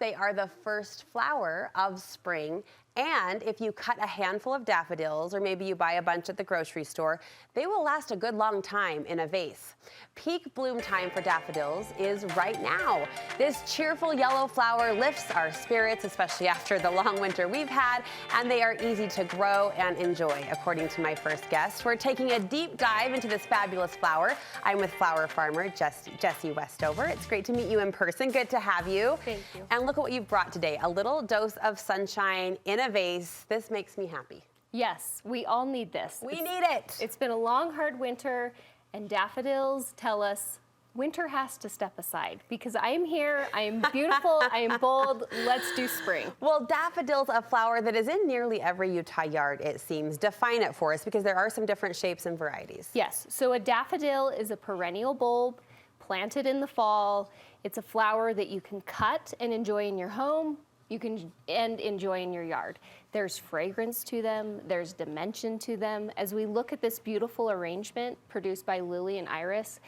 They are the first flower of spring, and if you cut a handful of daffodils, or maybe you buy a bunch at the grocery store, they will last a good long time in a vase. Peak bloom time for daffodils is right now. This cheerful yellow flower lifts our spirits, especially after the long winter we've had, and they are easy to grow and enjoy, according to my first guest. We're taking a deep dive into this fabulous flower. I'm with flower farmer Jessie Westover. It's great to meet you in person. Good to have you. Thank you. And look at what you've brought today. A little dose of sunshine in a vase. This makes me happy. Yes, we all need this. We need it. It's been a long, hard winter, and daffodils tell us winter has to step aside because I am here, I am beautiful, I am bold, let's do spring. Well, daffodils, a flower that is in nearly every Utah yard, it seems. Define it for us because there are some different shapes and varieties. Yes, so a daffodil is a perennial bulb planted in the fall. It's a flower that you can cut and enjoy in your home. You can enjoy in your yard. There's fragrance to them, there's dimension to them. As we look at this beautiful arrangement produced by Lily and Iris,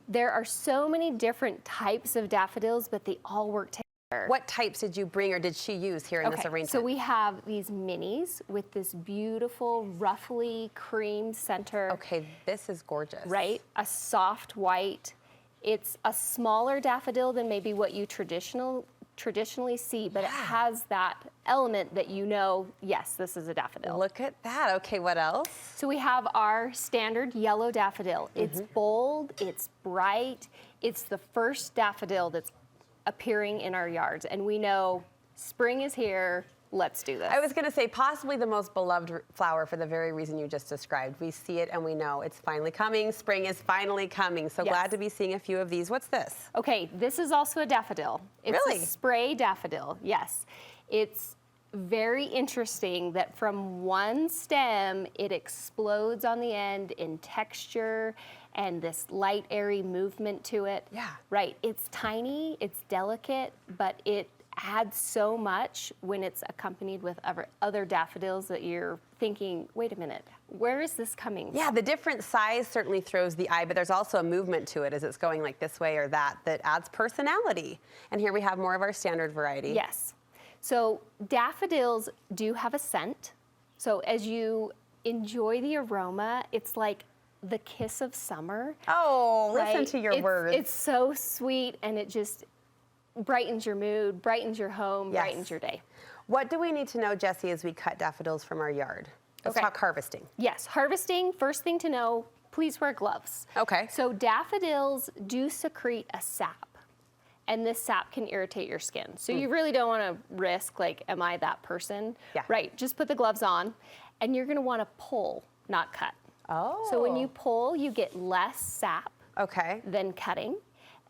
there are so many different types of daffodils, but they all work together. What types did you bring or did she use here in this arrangement? So we have these minis with this beautiful, ruffly cream center. Okay, this is gorgeous. Right, a soft white. It's a smaller daffodil than maybe what you traditionally see, but it has that element that you know, yes, this is a daffodil. Look at that. Okay, what else? So we have our standard yellow daffodil. It's bold, it's bright, it's the first daffodil that's appearing in our yards, and we know spring is here. Let's do this. I was going to say possibly the most beloved flower for the very reason you just described. We see it and we know it's finally coming. Spring is finally coming. So glad to be seeing a few of these. What's this? Okay, this is also a daffodil. It's really? A spray daffodil, yes. It's very interesting that from one stem, it explodes on the end in texture and this light, airy movement to it. Yeah. Right, it's tiny, it's delicate, but it adds so much when it's accompanied with other daffodils that you're thinking, wait a minute, where is this coming from? Yeah, the different size certainly throws the eye, but there's also a movement to it as it's going like this way or that adds personality. And here we have more of our standard variety. Yes. So daffodils do have a scent. So as you enjoy the aroma, it's like the kiss of summer. Oh, listen right? to your words. It's so sweet, and it just brightens your mood, brightens your home, brightens your day. What do we need to know, Jessie, as we cut daffodils from our yard? Let's talk harvesting. Yes, harvesting, first thing to know, please wear gloves. Okay. So daffodils do secrete a sap, and this sap can irritate your skin. So you really don't want to risk, like, am I that person? Yeah. Right, just put the gloves on, and you're gonna wanna pull, not cut. Oh. So when you pull, you get less sap okay. than cutting,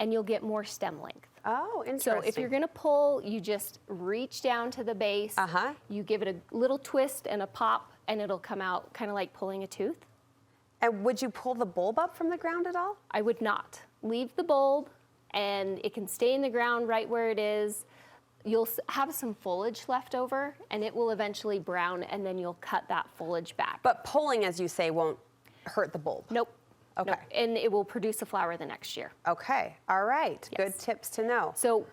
and you'll get more stem length. Oh, interesting. So if you're gonna pull, you just reach down to the base, you give it a little twist and a pop, and it'll come out kind of like pulling a tooth. And would you pull the bulb up from the ground at all? I would not. Leave the bulb, and it can stay in the ground right where it is. You'll have some foliage left over, and it will eventually brown, and then you'll cut that foliage back. But pulling, as you say, won't hurt the bulb? Nope. Okay. Nope. And it will produce a flower the next year. Okay, all right. Yes. Good tips to know. So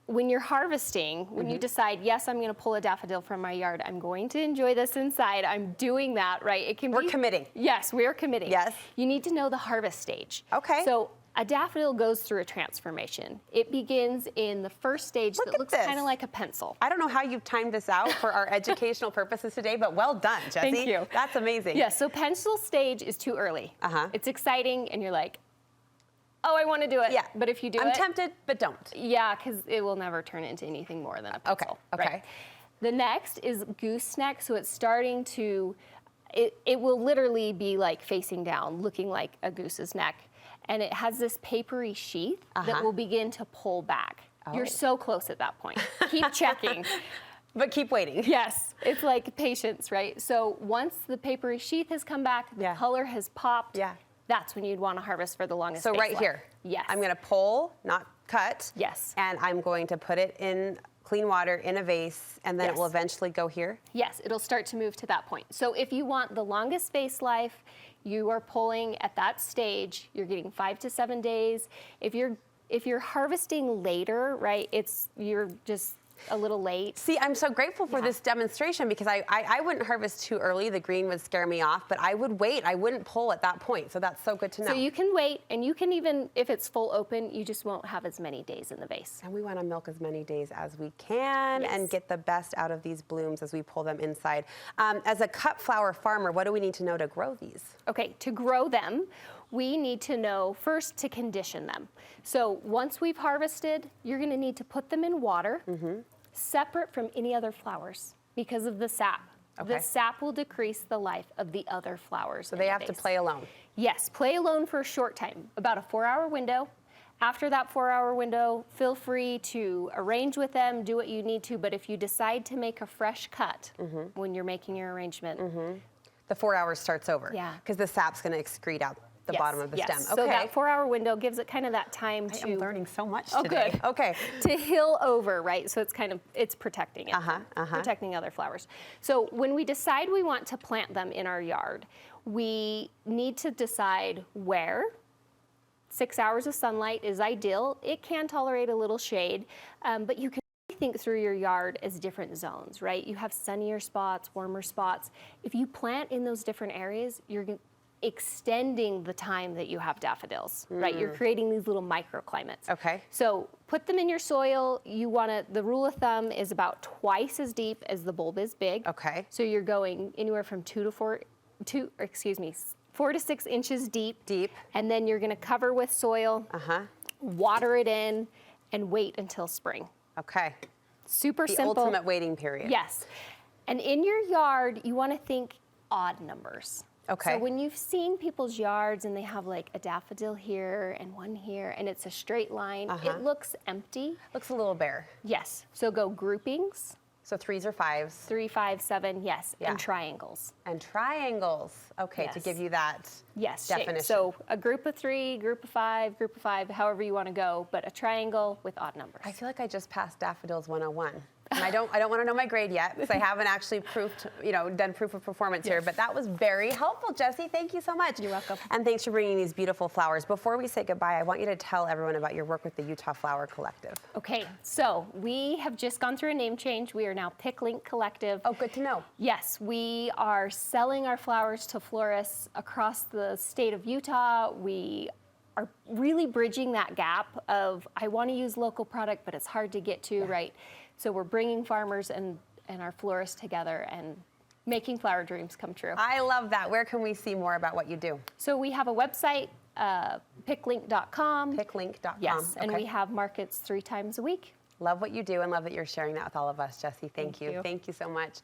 when you're harvesting, when you decide, yes, I'm gonna pull a daffodil from my yard, I'm going to enjoy this inside, I'm doing that, right? It can We're committing. Yes, we're committing. Yes. You need to know the harvest stage. Okay. So a daffodil goes through a transformation. It begins in the first stage that looks kind of like a pencil. I don't know how you've timed this out for our educational purposes today, but well done, Jessie. Thank you. That's amazing. Yes, so pencil stage is too early. It's exciting, and you're like, oh, I want to do it. Yeah. But if you do I'm tempted, but don't. Yeah, because it will never turn into anything more than a pencil. Okay. Right? The next is gooseneck, so it's starting to, it will literally be like facing down, looking like a goose's neck. And it has this papery sheath that will begin to pull back. You're so close at that point. Keep checking. But keep waiting. Yes, it's like patience, right? So once the papery sheath has come back, the color has popped, that's when you'd want to harvest for the longest So right here. Yes. I'm going to pull, not cut. Yes. And I'm going to put it in clean water in a vase, and then it will eventually go here? Yes, it'll start to move to that point. So if you want the longest vase life, you are pulling at that stage, you're getting 5 to 7 days. If you're harvesting later, right, you're just a little late. See, I'm so grateful for this demonstration because I wouldn't harvest too early. The green would scare me off, but I would wait. I wouldn't pull at that point. So that's so good to know. So you can wait, and you can even, if it's full open, you just won't have as many days in the vase. And we want to milk as many days as we can and get the best out of these blooms as we pull them inside. As a cut flower farmer, what do we need to know to grow these? Okay, to grow them, we need to know first to condition them. So once we've harvested, you're going to need to put them in water, separate from any other flowers because of the sap. Okay. The sap will decrease the life of the other flowers. So they have to play alone. Yes, play alone for a short time, about a 4-hour window. After that 4-hour window, feel free to arrange with them, do what you need to, but if you decide to make a fresh cut when you're making your arrangement. The 4 hours starts over. Yeah. Because the sap's going to excrete out the bottom of the stem. Okay. So that 4-hour window gives it kind of that time to... I'm learning so much today. Good. Okay. To heal over, right? So it's kind of, it's protecting it, protecting other flowers. So when we decide we want to plant them in our yard, we need to decide where. 6 hours of sunlight is ideal. It can tolerate a little shade, but you can think through your yard as different zones, right? You have sunnier spots, warmer spots. If you plant in those different areas, you're extending the time that you have daffodils, right? You're creating these little microclimates. Okay. So put them in your soil. You want to, the rule of thumb is about twice as deep as the bulb is big. Okay. So you're going anywhere from 4 to 6 inches deep. Deep. And then you're going to cover with soil, water it in, and wait until spring. Okay. Super The simple. ultimate waiting period. Yes. And in your yard, you want to think odd numbers. Okay. So when you've seen people's yards and they have like a daffodil here and one here and it's a straight line, it looks empty. Looks a little bare. Yes. So go groupings. So 3s or 5s. 3, 5, 7, yes. Yeah. And triangles. And triangles. Okay, to Yes. give you that definition. Shape. So a group of 3, group of 5, however you want to go, but a triangle with odd numbers. I feel like I just passed Daffodils 101. And I don't want to know my grade yet because I haven't actually done proof of performance here, but that was very helpful, Jessie. Thank you so much. You're welcome. And thanks for bringing these beautiful flowers. Before we say goodbye, I want you to tell everyone about your work with the Utah Flower Collective. Okay, so we have just gone through a name change. We are now Pick Link Collective. Oh, good to know. Yes, we are selling our flowers to florists across the state of Utah. We are really bridging that gap of I want to use local product, but it's hard to get to, right? So we're bringing farmers and our florists together and making flower dreams come true. I love that. Where can we see more about what you do? So we have a website, picklink.com. Picklink.com. Yes, and Okay. we have markets 3 times a week. Love what you do and love that you're sharing that with all of us, Jessie. Thank you. Thank you so much.